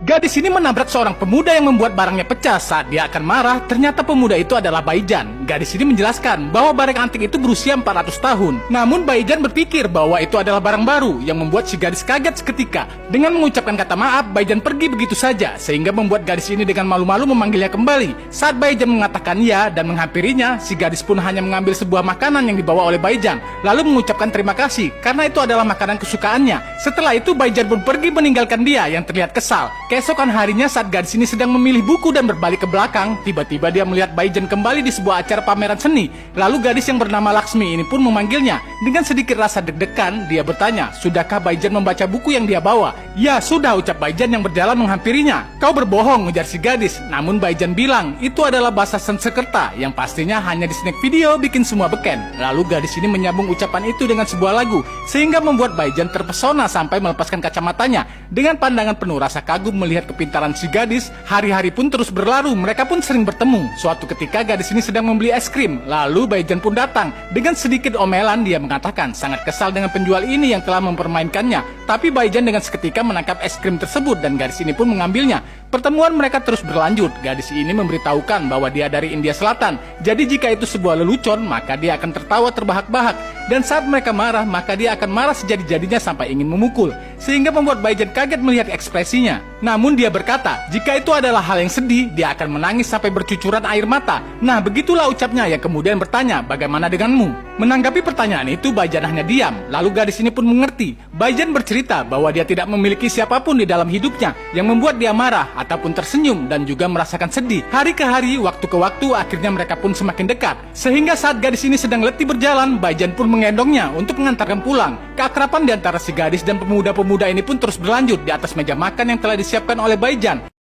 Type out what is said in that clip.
Gadis ini menabrak seorang pemuda yang membuat barangnya pecah. Saat dia akan marah, ternyata pemuda itu adalah Baijan. Gadis ini menjelaskan bahwa barang antik itu berusia 400 tahun. Namun Baijan berpikir bahwa itu adalah barang baru yang membuat si gadis kaget seketika. Dengan mengucapkan kata maaf, Baijan pergi begitu saja, sehingga membuat gadis ini dengan malu-malu memanggilnya kembali. Saat Baijan mengatakan ya dan menghampirinya, si gadis pun hanya mengambil sebuah makanan yang dibawa oleh Baijan, lalu mengucapkan terima kasih karena itu adalah makanan kesukaannya. Setelah itu Baijan pun pergi meninggalkan dia yang terlihat kesal. Keesokan harinya saat gadis ini sedang memilih buku dan berbalik ke belakang, tiba-tiba dia melihat Baijan kembali di sebuah acara pameran seni. Lalu gadis yang bernama Laksmi ini pun memanggilnya. Dengan sedikit rasa deg-degan, dia bertanya, sudahkah Baijan membaca buku yang dia bawa? Ya, sudah, ucap Baijan yang berjalan menghampirinya. Kau berbohong, ujar si gadis. Namun Baijan bilang, itu adalah bahasa Sanskerta yang pastinya hanya di snack video bikin semua beken. Lalu gadis ini menyambung ucapan itu dengan sebuah lagu, sehingga membuat Baijan terpesona sampai melepaskan kacamatanya. Dengan pandangan penuh rasa kagum melihat kepintaran si gadis, hari-hari pun terus berlalu, mereka pun sering bertemu. Suatu ketika gadis ini sedang membeli es krim, lalu Baijan pun datang. Dengan sedikit omelan dia mengatakan sangat kesal dengan penjual ini yang telah mempermainkannya. Tapi Baijan dengan seketika menangkap es krim tersebut dan gadis ini pun mengambilnya. Pertemuan mereka terus berlanjut. Gadis ini memberitahukan bahwa dia dari India Selatan. Jadi jika itu sebuah lelucon, maka dia akan tertawa terbahak-bahak. Dan saat mereka marah, maka dia akan marah sejadi-jadinya sampai ingin memukul. Sehingga membuat Baijan kaget melihat ekspresinya. Namun dia berkata, jika itu adalah hal yang sedih, dia akan menangis sampai bercucuran air mata. Nah, begitulah ucapnya yang kemudian bertanya, bagaimana denganmu? Menanggapi pertanyaan itu, Baijan hanya diam. Lalu gadis ini pun mengerti. Baijan bercerita bahwa dia tidak memiliki siapapun di dalam hidupnya yang membuat dia marah ataupun tersenyum dan juga merasakan sedih. Hari ke hari, waktu ke waktu, akhirnya mereka pun semakin dekat. Sehingga saat gadis ini sedang letih berjalan, Baijan pun menggendongnya untuk mengantarkan pulang. Keakraban di antara si gadis dan pemuda-pemuda ini pun terus berlanjut di atas meja makan yang telah disiapkan oleh Baijan.